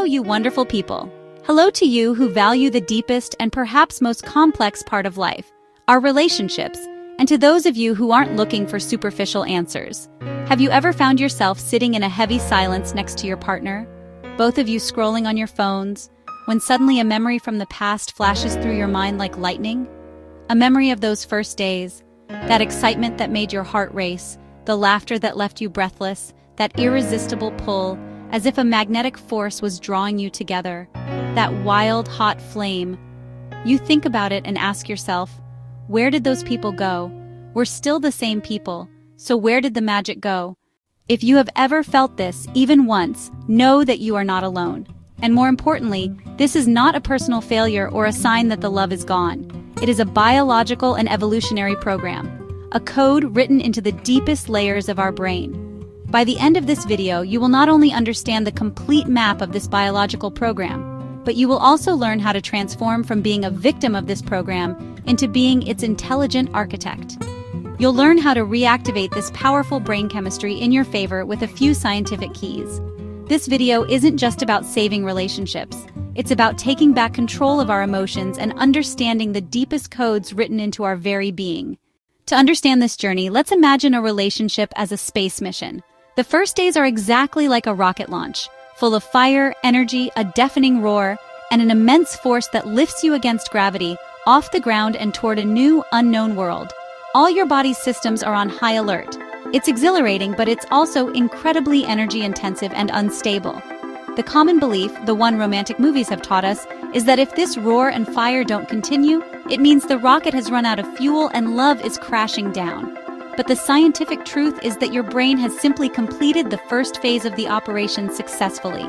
you wonderful people. Hello to you who value the deepest and perhaps most complex part of life, our relationships, and to those of you who aren't looking for superficial answers. Have you ever found yourself sitting in a heavy silence next to your partner, both of you scrolling on your phones, when suddenly a memory from the past flashes through your mind like lightning? A memory of those first days, that excitement that made your heart race, the laughter that left you breathless, that irresistible pull, as if a magnetic force was drawing you together, that wild, hot flame. You think about it and ask yourself, where did those people go? We're still the same people, so where did the magic go? If you have ever felt this, even once, know that you are not alone. And more importantly, this is not a personal failure or a sign that the love is gone. It is a biological and evolutionary program, a code written into the deepest layers of our brain. By the end of this video, you will not only understand the complete map of this biological program, but you will also learn how to transform from being a victim of this program into being its intelligent architect. You'll learn how to reactivate this powerful brain chemistry in your favor with a few scientific keys. This video isn't just about saving relationships. It's about taking back control of our emotions and understanding the deepest codes written into our very being. To understand this journey, let's imagine a relationship as a space mission. The first days are exactly like a rocket launch, full of fire, energy, a deafening roar, and an immense force that lifts you against gravity, off the ground and toward a new, unknown world. All your body's systems are on high alert. It's exhilarating, but it's also incredibly energy-intensive and unstable. The common belief, the one romantic movies have taught us, is that if this roar and fire don't continue, it means the rocket has run out of fuel and love is crashing down. But the scientific truth is that your brain has simply completed the first phase of the operation successfully.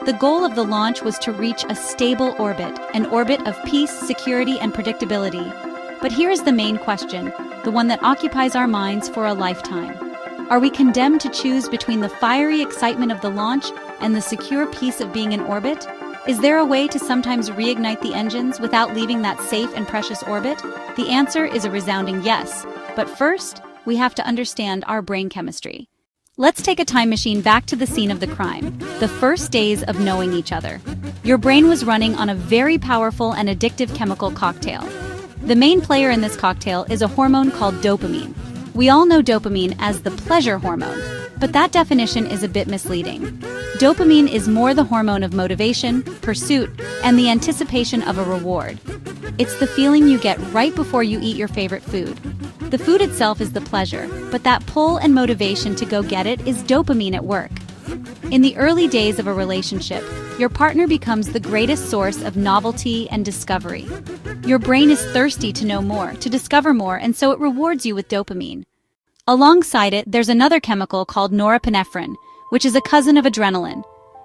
The goal of the launch was to reach a stable orbit, an orbit of peace, security, and predictability. But here is the main question, the one that occupies our minds for a lifetime. Are we condemned to choose between the fiery excitement of the launch and the secure peace of being in orbit? Is there a way to sometimes reignite the engines without leaving that safe and precious orbit? The answer is a resounding yes. But first, we have to understand our brain chemistry. Let's take a time machine back to the scene of the crime, the first days of knowing each other. Your brain was running on a very powerful and addictive chemical cocktail. The main player in this cocktail is a hormone called dopamine. We all know dopamine as the pleasure hormone, but that definition is a bit misleading. Dopamine is more the hormone of motivation, pursuit, and the anticipation of a reward. It's the feeling you get right before you eat your favorite food. The food itself is the pleasure, but that pull and motivation to go get it is dopamine at work. In the early days of a relationship, your partner becomes the greatest source of novelty and discovery. Your brain is thirsty to know more, to discover more, and so it rewards you with dopamine. Alongside it, there's another chemical called norepinephrine, which is a cousin of adrenaline.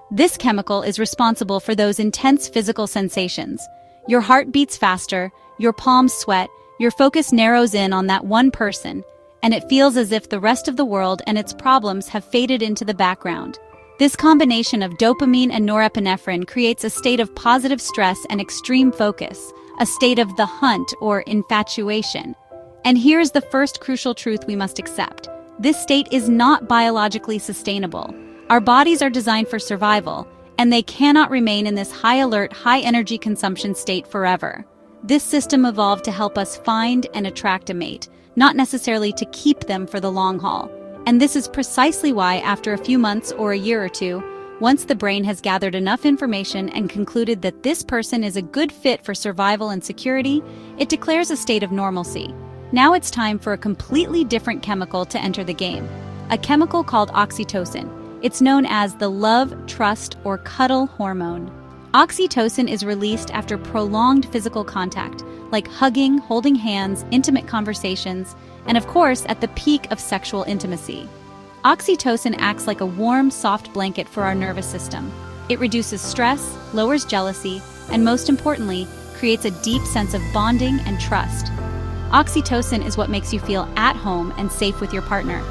This chemical is responsible for those intense physical sensations. Your heart beats faster, your palms sweat, your focus narrows in on that one person, and it feels as if the rest of the world and its problems have faded into the background. This combination of dopamine and norepinephrine creates a state of positive stress and extreme focus, a state of the hunt or infatuation. And here's the first crucial truth we must accept. This state is not biologically sustainable. Our bodies are designed for survival, and they cannot remain in this high-alert, high-energy consumption state forever. This system evolved to help us find and attract a mate, not necessarily to keep them for the long haul. And this is precisely why, after a few months or a year or two, once the brain has gathered enough information and concluded that this person is a good fit for survival and security, it declares a state of normalcy. Now it's time for a completely different chemical to enter the game, a chemical called oxytocin. It's known as the love, trust, or cuddle hormone. Oxytocin is released after prolonged physical contact, like hugging, holding hands, intimate conversations, and of course, at the peak of sexual intimacy. Oxytocin acts like a warm, soft blanket for our nervous system. It reduces stress, lowers jealousy, and most importantly, creates a deep sense of bonding and trust. Oxytocin is what makes you feel at home and safe with your partner.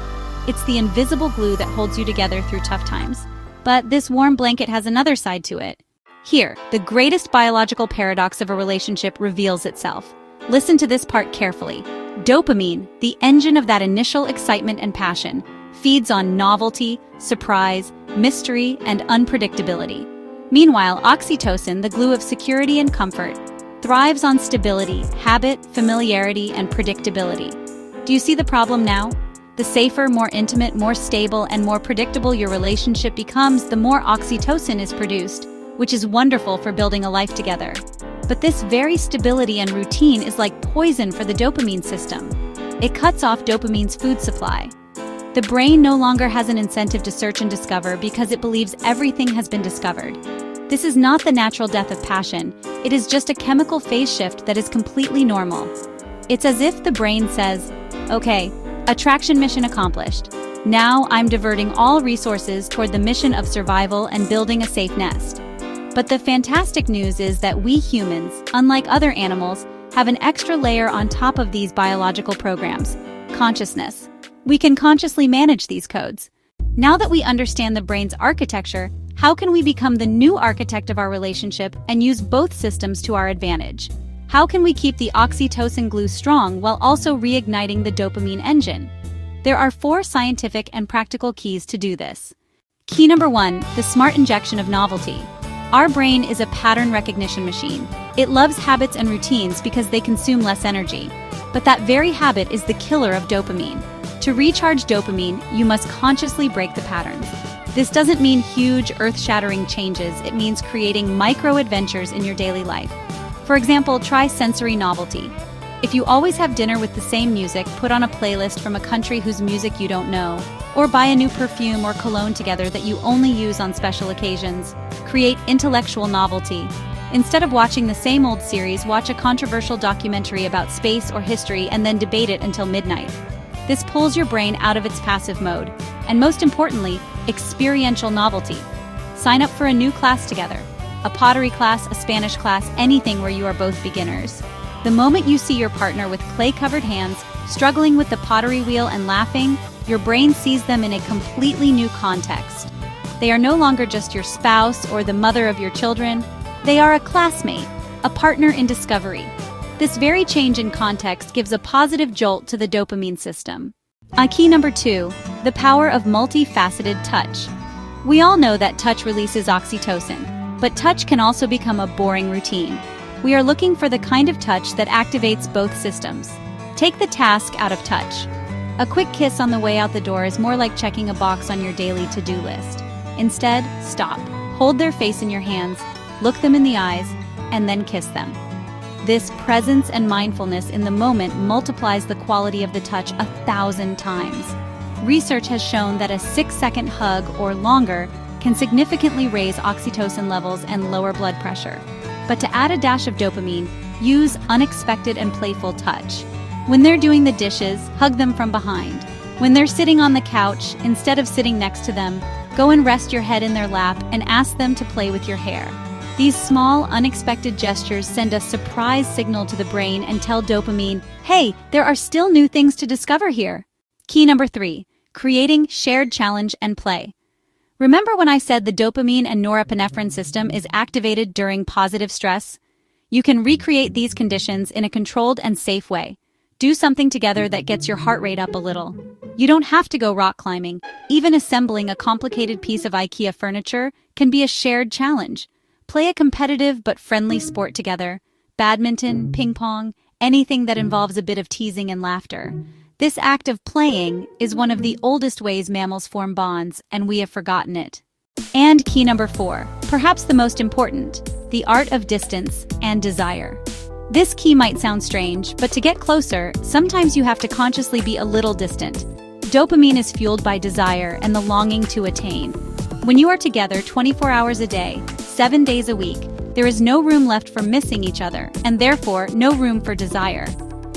It's the invisible glue that holds you together through tough times. But this warm blanket has another side to it. Here, the greatest biological paradox of a relationship reveals itself. Listen to this part carefully. Dopamine, the engine of that initial excitement and passion, feeds on novelty, surprise, mystery, and unpredictability. Meanwhile, oxytocin, the glue of security and comfort, thrives on stability, habit, familiarity, and predictability. Do you see the problem now? The safer, more intimate, more stable, and more predictable your relationship becomes, the more oxytocin is produced, which is wonderful for building a life together. But this very stability and routine is like poison for the dopamine system. It cuts off dopamine's food supply. The brain no longer has an incentive to search and discover because it believes everything has been discovered. This is not the natural death of passion, it is just a chemical phase shift that is completely normal. It's as if the brain says, okay, attraction mission accomplished. Now I'm diverting all resources toward the mission of survival and building a safe nest. But the fantastic news is that we humans, unlike other animals, have an extra layer on top of these biological programs: consciousness. We can consciously manage these codes. Now that we understand the brain's architecture, how can we become the new architect of our relationship and use both systems to our advantage? How can we keep the oxytocin glue strong while also reigniting the dopamine engine? There are 4 scientific and practical keys to do this. Key number 1, the smart injection of novelty. Our brain is a pattern recognition machine. It loves habits and routines because they consume less energy. But that very habit is the killer of dopamine. To recharge dopamine, you must consciously break the patterns. This doesn't mean huge, earth-shattering changes. It means creating micro-adventures in your daily life. For example, try sensory novelty. If you always have dinner with the same music, put on a playlist from a country whose music you don't know, or buy a new perfume or cologne together that you only use on special occasions. Create intellectual novelty. Instead of watching the same old series, watch a controversial documentary about space or history and then debate it until midnight. This pulls your brain out of its passive mode. And most importantly, experiential novelty. Sign up for a new class together. A pottery class, a Spanish class, anything where you are both beginners. The moment you see your partner with clay-covered hands, struggling with the pottery wheel and laughing, your brain sees them in a completely new context. They are no longer just your spouse or the mother of your children. They are a classmate, a partner in discovery. This very change in context gives a positive jolt to the dopamine system. Key number 2, the power of multifaceted touch. We all know that touch releases oxytocin, but touch can also become a boring routine. We are looking for the kind of touch that activates both systems. Take the task out of touch. A quick kiss on the way out the door is more like checking a box on your daily to-do list. Instead, stop. Hold their face in your hands, look them in the eyes, and then kiss them. This presence and mindfulness in the moment multiplies the quality of the touch 1,000 times. Research has shown that a 6-second hug or longer can significantly raise oxytocin levels and lower blood pressure. But to add a dash of dopamine, use unexpected and playful touch. When they're doing the dishes, hug them from behind. When they're sitting on the couch, instead of sitting next to them, go and rest your head in their lap and ask them to play with your hair. These small, unexpected gestures send a surprise signal to the brain and tell dopamine, hey, there are still new things to discover here. Key number 3, creating shared challenge and play. Remember when I said the dopamine and norepinephrine system is activated during positive stress? You can recreate these conditions in a controlled and safe way. Do something together that gets your heart rate up a little. You don't have to go rock climbing. Even assembling a complicated piece of IKEA furniture can be a shared challenge. Play a competitive but friendly sport together. Badminton, ping pong, anything that involves a bit of teasing and laughter. This act of playing is one of the oldest ways mammals form bonds, and we have forgotten it. And key number 4, perhaps the most important, the art of distance and desire. This key might sound strange, but to get closer, sometimes you have to consciously be a little distant. Dopamine is fueled by desire and the longing to attain. When you are together 24 hours a day, 7 days a week, there is no room left for missing each other, and therefore no room for desire.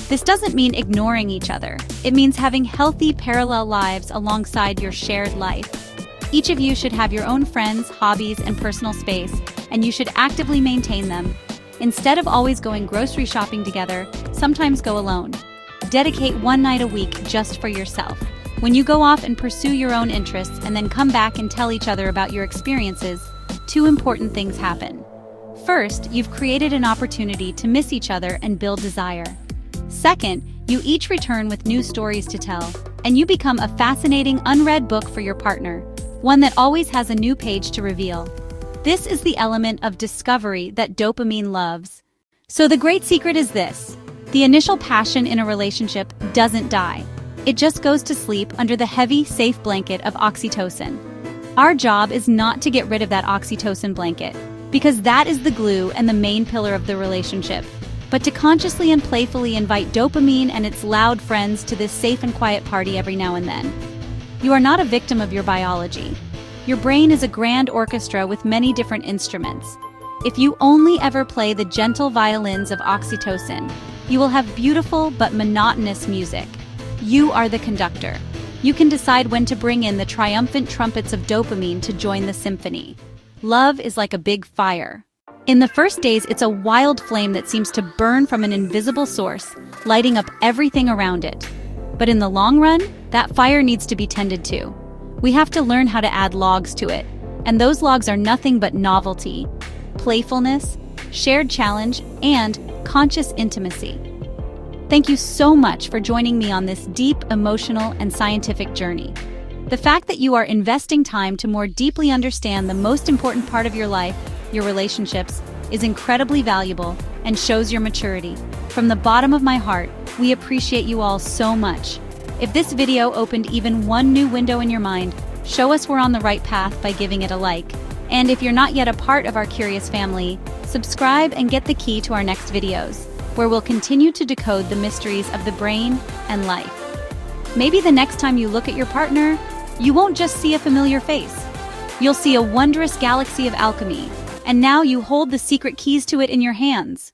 This doesn't mean ignoring each other. It means having healthy parallel lives alongside your shared life. Each of you should have your own friends, hobbies, and personal space, and you should actively maintain them. Instead of always going grocery shopping together, sometimes go alone. Dedicate one night a week just for yourself. When you go off and pursue your own interests and then come back and tell each other about your experiences, 2 important things happen. First, you've created an opportunity to miss each other and build desire. Second, you each return with new stories to tell, and you become a fascinating unread book for your partner, one that always has a new page to reveal. This is the element of discovery that dopamine loves. So the great secret is this: the initial passion in a relationship doesn't die. It just goes to sleep under the heavy, safe blanket of oxytocin. Our job is not to get rid of that oxytocin blanket, because that is the glue and the main pillar of the relationship, but to consciously and playfully invite dopamine and its loud friends to this safe and quiet party every now and then. You are not a victim of your biology. Your brain is a grand orchestra with many different instruments. If you only ever play the gentle violins of oxytocin, you will have beautiful but monotonous music. You are the conductor. You can decide when to bring in the triumphant trumpets of dopamine to join the symphony. Love is like a big fire. In the first days, it's a wild flame that seems to burn from an invisible source, lighting up everything around it. But in the long run, that fire needs to be tended to. We have to learn how to add logs to it, and those logs are nothing but novelty, playfulness, shared challenge, and conscious intimacy. Thank you so much for joining me on this deep, emotional, and scientific journey. The fact that you are investing time to more deeply understand the most important part of your life, your relationships, is incredibly valuable and shows your maturity. From the bottom of my heart, we appreciate you all so much. If this video opened even one new window in your mind, show us we're on the right path by giving it a like. And if you're not yet a part of our curious family, subscribe and get the key to our next videos, where we'll continue to decode the mysteries of the brain and life. Maybe the next time you look at your partner, you won't just see a familiar face. You'll see a wondrous galaxy of alchemy, and now you hold the secret keys to it in your hands.